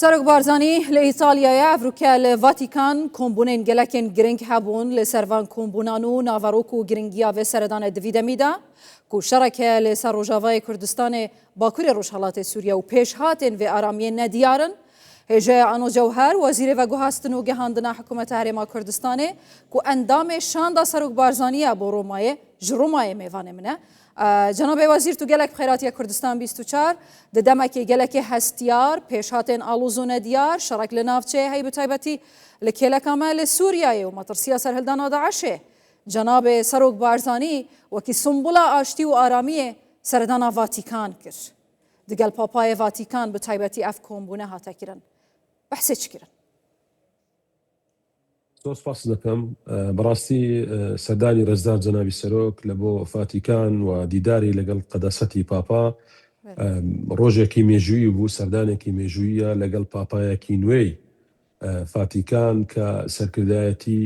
سەرۆک بارزانی لە ئیتالیایە ئەڤروکە لە ڤاتیکان کۆمبونên gelekên giring hebûn li ser van kombunan û naverok û giringiya vê seredanê divî demî ku şereke li ser Rojavayê Kurdistanê Bakurê Rojhilatê Sûriye û pêşhatên vê aramiyê nediyarin. Hêjeya Ano Cewher wezîrê veguhastin û gihandina hikûmeta Herêma Kurdistanê ku endamê şanda Serok Barzanî bo Romayê ji Romayê mêvanê min e. Cenab-ê Wezîr tu gelek xeyratiya Kurdistan 24 di demekê gelekê hestiyar pêşhatên alûz û nediyar şerek li navçeyê hey bi taybetî li kêleka me li Sûriyeyê û matirsiya serhildana Daişê. Cenab-ê Serok Barzanî wekî sumbula aştî û aramiyê seredana Vatîkan kir. Digel Papayê Vatîkan bi taybetî ev kombûne hate kirin. Behsê çi kirin? زۆر سپاس دەکەم بەڕاستی سەردانی ڕێزدار جەنابی سەرۆک لە بۆ ڤاتیکان و دیداری لەگەڵ قەدەسەتی پاپا ڕۆژێکی مێژووی بوو سەردانێکی مێژوویە لەگەڵ پاپایەکی نوێی ڤاتیکان کە سەرکردایەتی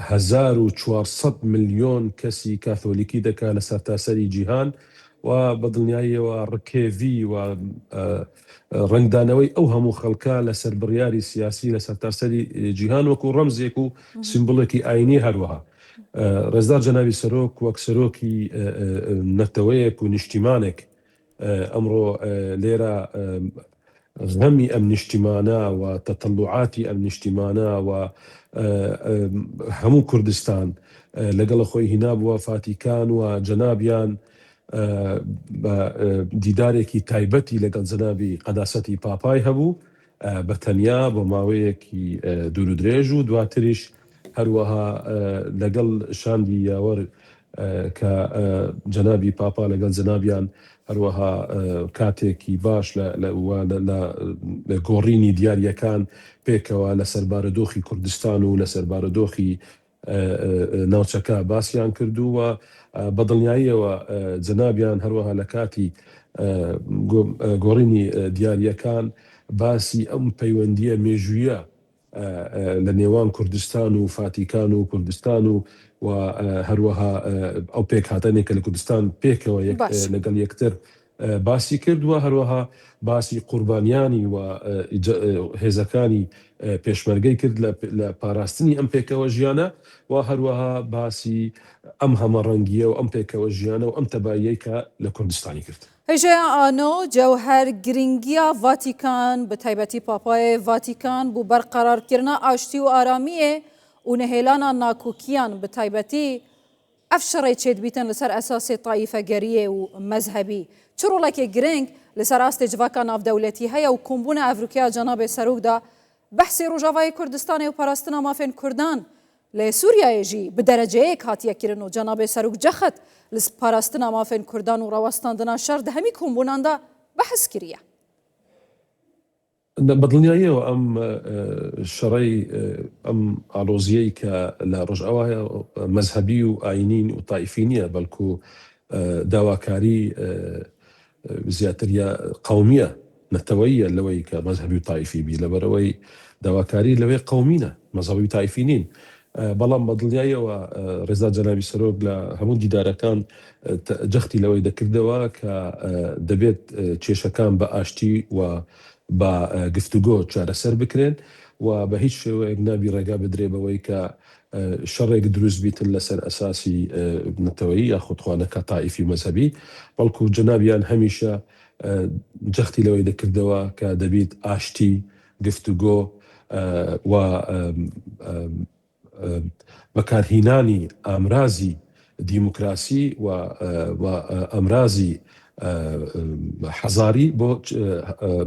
1400 ملیۆن کەسی کاتۆلیکی دەکات لە سەرتاسەری جیهان و بەدڵنیاییەوە ڕکێوی و ڕنگدانەوەی ئەو هەموو خەڵکە لەسەر بڕیاری سیاسی لە سەرتاسەری جیهان وەکو ڕەمزێک و سیمبڵێکی ئاینی هەروەها ڕێزدار جەنابی سەرۆک وەک سەرۆکی نەتەوەیەک و نیشتیمانێک ئەمڕۆ لێرە غەمی ئەم نیشتیمانە و تەتەڵعاتی ئەم نیشتیمانە و هەموو کوردستان لەگەڵ خۆی هینابووە ڤاتیکان و جەنابیان دیدارێکی تایبەتی لەگەڵ جەنابی قەداسەتی پاپای هەبوو بە تەنیا بۆ ماوەیەکی دوور و درێژ و دواتریش هەروەها لەگەڵ شاندی یاوەر کە جەنابی پاپا لەگەڵ جەنابیان هەروەها کاتێکی باش لە گۆڕینی دیاریەکان پێکەوە لە سەربارەدۆخی کوردستان و لە سەربارەدۆخی ناوچەکە باسییان کردووە بەدڵنیاییەوە جەنابیان هەروەها لە کاتی گۆڕینی دیاریەکان باسی ئەم پەیوەندیە مێژوویە لە نێوان کوردستان و ڤاتیکان و کوردستان و هەروەها ئەو پێکهاتەنێکە لە کوردستان پێکەوە لەگەڵ یەکتر باسی کردووە هەروەها باسی قوربانیانی و هێزەکانی پێشمەرگەی کرد لە پاراستنی ئەم پێکەوە ژیانە و هەروەها باسی ئەم هەمەڕەنگیە و ئەم پێکەوە ژیانە و ئەم تەباییەی کە لە کوردستانی کرد. هێژەیە ئانۆ جەوهەر گرنگیە ڤاتیکان بە تایبەتی پاپایê ڤاتیکان بۆ بەرقەرارکردنا ئاشتی و ئارامیê û nehêlana nakokiyan bi taybetî ev şerê çêdibîtin li ser esasê taîfegeriyê û mezhebî çi rolekê giring li ser astê civaka navdewletî heye û kombûna Evrûkeya Cenabê Serok da behsê Rojavayê Kurdistanê û parastina mafên Kurdan lê Sûriyeyê jî bi dereceyek hatiye kirin û Cenabê Serok cexet li parastina mafên Kurdan û rawestandina şer di hemî kombûnan da behs kiriye. بەدڵنیاییەوە ئەم شەڕەی ئەم ئالۆزیەی کە لە ڕۆژئاوایە مەزهەبی و ئاینین و تایفی نییە بەڵکو داواکاری زیاتر قەومیە نەتەوەییە لەوەی کە مەزهەبی و تایفی بی لەبەرەوەی داواکاری لەوەی قەومینە مەزهەبی و تایفی نین. بەڵام بەدڵنیاییەوە ڕێزا جەنابی سەرۆک لە هەموو دیدارەکان جەختی لەوەی دەکردەوە کە دەبێت کێشەکان بە ئاشتی و بە گفتوگۆ چارەسەر بکرێن و بە هیچ شێوەیەک نابی ڕێگا بدرێ بەوەی کە شەڕێک دروست بیتن لەسەر ئەساسی نەتەوەیی یاخودخوانەکە تایفی مەزهەبی بەڵکو جەنابیان هەمیشە جەختی لەوەی دەکردەوە کە دەبێت ئاشتی گفتوگۆ و بەکارهینانی ئامرازی دیموکراسی و ئەمرازی حەزاری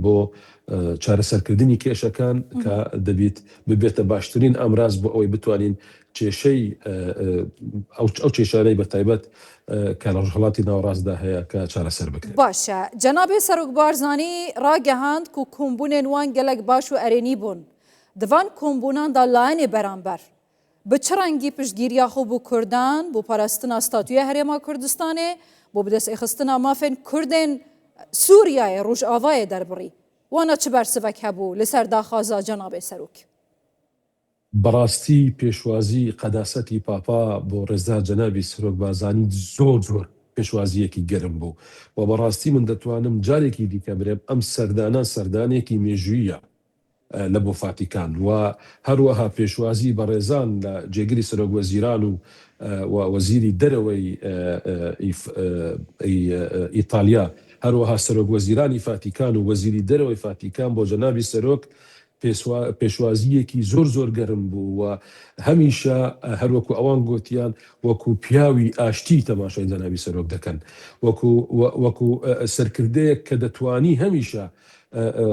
بۆ چارەسەرکردنی کێشەکان کە دەبێت ببێتە باشترین ئەمراز بۆ ئەوەی بتوانین کێشەی ئەو کێشانەی بەتایبەت کە لە ڕۆژهەڵاتی ناوەڕاستدا هەیە کە چارەسەر بکرێت. باشە جەنابێ سەرۆک بارزانی ڕاگەهاند و کۆمبوونên wan gelek baş û erênî bûn. Divan kombûnan da layinê beramber bi çi rengî piştgiriya xwe bû Kurdan bû parastina statûya Herêma Kurdistanê بۆ بدەستێخستنا مافên Kurdên Sûriyeyê Rojavayê derbiڕî wana çi bersivek hebû li ser daxwaza Cenabê Serok. بەڕاستی پێشوازی قەداسەتی پاپا بۆ ڕێزدار جەنابی سەرۆک بارزانی زۆر پێشوازیەکی گەرم بوو و بەڕاستی من دەتوانم جارێکی دیکە برێم ئەم سەردانە سەردانێکی مێژوویە لە بۆ فاتیکان و هەروەها پێشوازی بەڕێزان لە جێگری سەرۆک وەزیران و وەزیری دەرەوەی ئیتالیا هەروەها سەرۆک وەزیرانی فاتیکان و وەزیری دەرەوەی فاتیکان بۆ جەنابی سەرۆک پێشوازیەکی زۆر گەرم بوو و هەمیشە هەروەکو ئەوان گوتیان وەکو پیاوی ئاشتی تەماشای جەنابی سەرۆک دەکەن وەکو سەرکردەیەک کە دەتوانی هەمیشە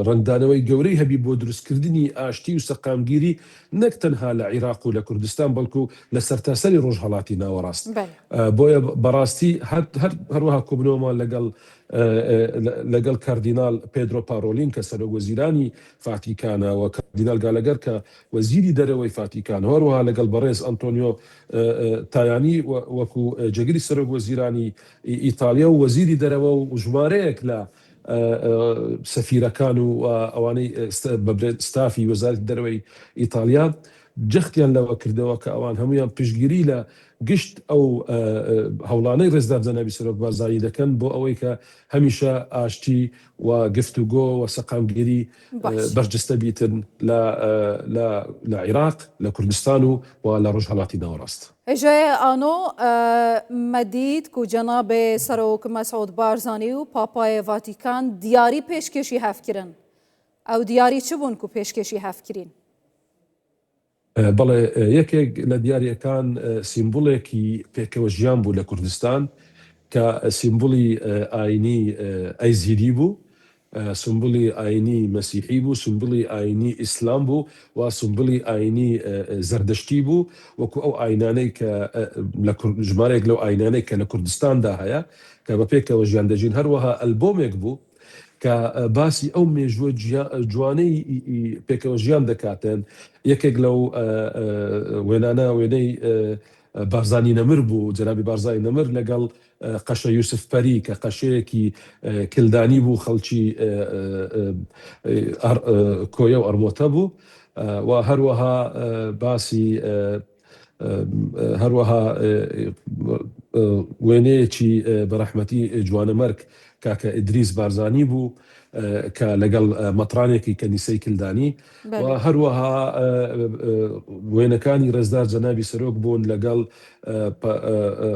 ڕنگدانەوەی گەورەی هەبی بۆ دروستکردنی ئاشتی و سەقامگیری نەک تەنها لە عێراق و لە کوردستان بەڵکو لە سەرتاسەری ڕۆژهەڵاتی ناوەڕاست بۆیە بەڕاستی هەروەها کۆبنەوەمان لەگەڵ کاردینال پێدرۆ پارۆلین کە سەرۆک وەزیرانی فاتیکانە و کاردینال گالەگەر کە وەزیری دەرەوەی فاتیکان هەروەها لەگەڵ بەڕێز ئەنتۆنیۆ تایانی وەکو جێگری سەرۆک وەزیرانی ئیتالیا و وەزیری دەرەوە و ژمارەیەک لە سەفیرەکان و ئەوانەی ستافی وەزارەتی دەرەوەی ئیتالیا جەختیان لەوە کردەوە کە ئەوان هەمویان پشتگیری لە گشت ئەو هەوڵانەی ڕێزدار جەنابی سەرۆک بارزانانی دەکەن بۆ ئەوەی کە هەمیشە ئاشتی و گفتوگۆ و سەقامگیری بەرجستە بیتن لە عێراق لە کوردستان و لە ڕۆژهەڵاتی ناوەڕاست. هێژەیە ئانۆ مەدید و جەنابێ سەرۆک مەسعود بارزانی و پاپای ڤاتیکان دیاری پێشکەشی هەفکردن ئەو دیاری چ بوون و پێشکەشی هەفکردین؟ بەڵێ یەکێک لە دیارەکان سیمبولێکی پێکەوە ژیان بوو لە کوردستان کە سیمبولی ئاینی ئەیزیری بوو، سمبولی ئاینی مەسیحی بوو، سمبولی ئاینی ئیسلام بوو و سمبولی ئاینی زەردەشتی بوو وەکو ئەو ئاینانەی کە ژمارێک لەو ئاینانەی کە لە کوردستاندا هەیە کە بە پێکەوە ژیان دەژین. هەروەها ئەلبۆمێک بوو کە باسی ئەو مێژووە جوانەی پێکەوە ژیان دەکاتن. یەکێک لەو وێنانە وێنەی بارزانی نەمر بوو، جەنابی بارزانی نەمر لەگەڵ قەشە یوسف پەری کە قەشەیەکی کلدانی بوو، خەڵکی کۆیە و ئەرمۆتە بوو و هەروەها باسی هەروەها وێنەیەکی بەڕەحمەتی جوانەمەرگ کاکە ئیدریس بارزانی بوو کە لەگەڵ مەترانێکی کەنیسەی کلدانی و هەروەها وێنەکانی ڕێزدار جەنابی سەرۆک بوون لەگەڵ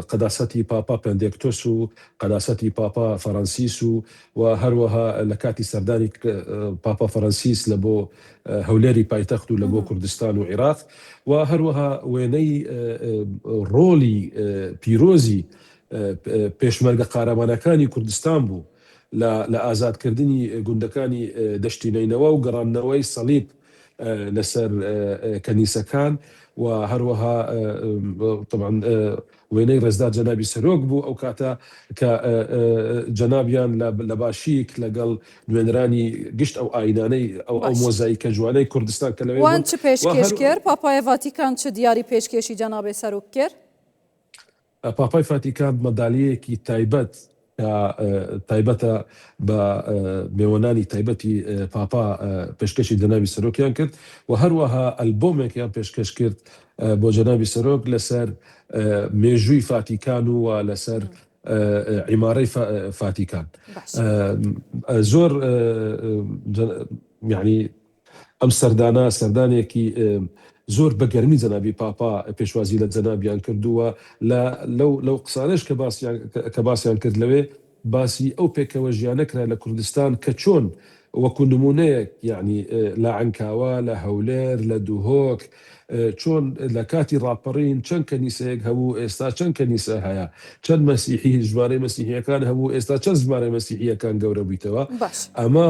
قەداسەتی پاپا پێندێکتۆس و قەداسەتی پاپا فەرانسیس و هەروەها لە کاتی سەردانی پاپا فەرانسیس لە بۆ هەولێری پایتەخت و لە بۆ کوردستان و عێراق و هەروەها وێنەی ڕۆلی پیرۆزی پێشمەرگە قارەمانەکانی کوردستان بوو لە ئازادکردنی گوندەکانی دەشتی نەینەوە و گەڕاندنەوەی سەلیب لەسەر کەنیسەکان و هەروەها طبعاً وێنەی ڕێزدار جەنابی سەرۆک بوو ئەو کاتە کە جەنابیان لە باشیک لەگەڵ نوێنرانی گشت ئەو ئاینانەی ئەو مۆزاییکە جوانەی کوردستان کە لەوێ وان چ پێشکەش کرد؟ پاپای ڤاتیکان چ دیاری پێشکەشی جەنابێ سەرۆک کرد؟ پاپای ڤاتیکان مەدالیەیەکی تایبەتە بە میێوەنانی تایبەتی پاپا پێشکەشی جەنابی سەرۆکیان کرد و هەروەها ئەلبۆمێکیان پێشکەش کرد بۆ جەنابی سەرۆک لەسەر مێژووی فاتیکان و لەسەر عیمارەی فاتیکان. زۆر یعنی ئەم سەردانێکی زۆر بەگەرمی جەنابی پاپا پێشوازی لە جەنابیان کردووە لەو قسانش کە باسییان کرد لەوێ باسی ئەو پێکەوە ژیانەکرا لە کوردستان کە چۆن وەکو نمونەیەک یعنی لە عنکاوە، لە هەولێر، لە دووهۆک چۆن لە کاتی ڕاپەڕین چەند کەنیسەیەک هەبوو، ئێستا چەند کەنیسە هەیە، چەند مەسیحی ژمارەی مەسیحیەکان هەبوو، ئێستا چەند ژمارەی مەسیحیەکان گەورە بوویتەوە. ئەمە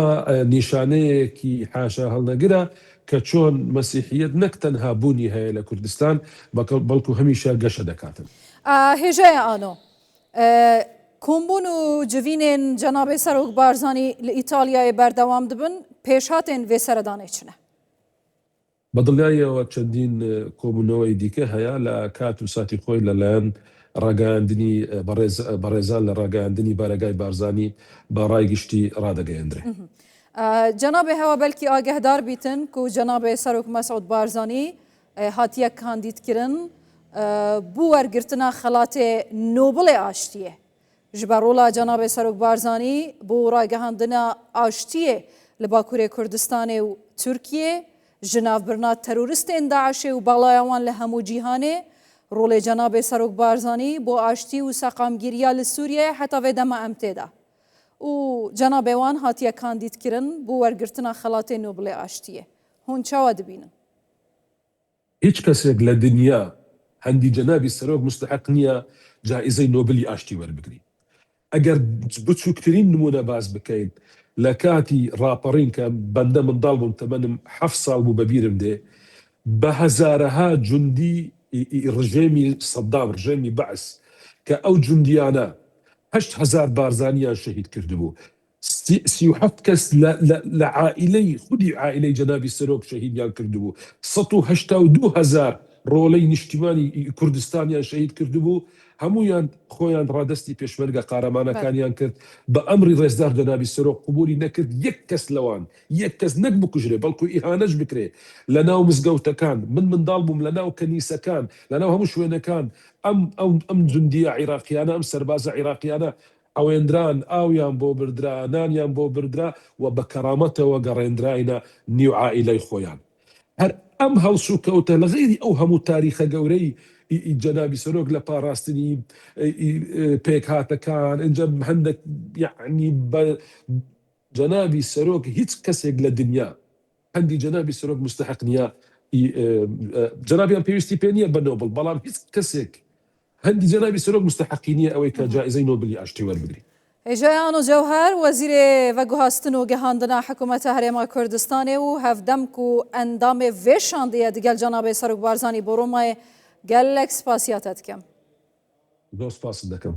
نیشانەیەکی حاشا هەڵنەگرە کە چۆن مەسیحیەت نەک تەنها بوونی هەیە لە کوردستان بەڵکو هەمیشە گەشە دەکاتن. هێژەیە ئانۆ کۆمبوون و جوینên جەنابێ سەرۆک بارزانی لە ئیتالیایە بەردەوام دەبن پێشهاتێن vê سەردانê çi ne؟ بەدڵایەوە چەندین کۆبوونەوەی دیکە هەیە لە کات و ساتی خۆی لەلایەن ڕاگەاندنی بەڕێزان لە ڕاگەاندنی بارەگای بارزانی بە ڕای گشتی ڕادەگەیەندرێ. جەنابێ هەوە بەلکی ئاگەهدار بیتن و جەنابێ سەرۆک مەسعود بارزانی هاتیە کاندیدکردن بوو وەرگرتنا خەڵاتێ نۆبڵێ ئاشتیە جبرولا جناب سروک بارزانی بو راگهاندنا آشتیه لباکوری کردستان و ترکیه جناف برنا تروریستین داعش و بالایوان لهمو جیهانه رول جناب سروک بارزانی بو آشتی و ساقامگیریا لسوریه حتی و دم امتدا و جناب وان هاتیه کاندید کرن بو ورگرتنا خلات نوبل آشتیه هون چاوا دبینن هیچ کەسێک لە دنیا هەندی جەنابی سەرۆک مستحق نییە جائزەی نۆبلی ئاشتی وەربگری. ئەگەر بچووکترین نمونە باز بکەین لە کاتی ڕاپەڕین کە بەندە منداڵ بووم تەمەنم 7 ساڵ بوو بەبیرم دێ بە هەزارەها جوندی ڕژێمی سەدام ڕژێمی بەعس کە ئەو جوندیانە 8,000 بارزانیان شەهید کردبوو. 37 کەس لە عائلەی خودی عائلەی جەنابی سەرۆک شەهیدیان کردبوو. 182,000 ڕۆڵەی نیشتیمانی کوردستانیان شەهید کردبوو. هەمویان خۆیان ڕادستی پێشمەرگە قارەمانەکانیان کرد بە ئەمری ڕێزدار جەنابی سەرۆک قبولی نەکرد یەک کەس لەوان یەک کەس نەک بکوژرێ بەڵکو ئیهانەش بکرێ لە ناو مزگەوتەکان منداڵ بووم لە ناو کەنیسەکان لە ناو هەموو شوێنەکان ئەم جوندیە عێراقیانە ئەم سەربازە عێراقیانە ئەوێندران ئاویان بۆ بردرا نانیان بۆ بردرا و بە کەرامەتەوە گەڕێنراینە نیو عائیلەی خۆیان. هەر ئەم هەڵسوکەوتە لە غێری ئەو هەموو تاریخە گەورەی جەنابی سەرۆک لە پاراستنی پێکهاتەکان ئەنجە هەندێک یعنی بە جەنابی سەرۆک هیچ کەسێک لە دنیا هەندی جەنابی سەرۆک مستحق نییە جەنابیان پێویستی پێ نییە بە نۆبڵ بەڵام هیچ کەسێک هەندی جەنابی سەرۆک مستحقی نییە ئەوەی کە جائزەی نۆبلی ئاشتی وەربگری. جیان جوهر وزیر وگوهاستن و گهاندنا حکومت هەرێما کوردستانê û hevdem ku endamê vê şandiyê digel Cenabê Serok Barzanî bo Romayê gelek spasiya te dikim. زۆر سپاس دەکەم.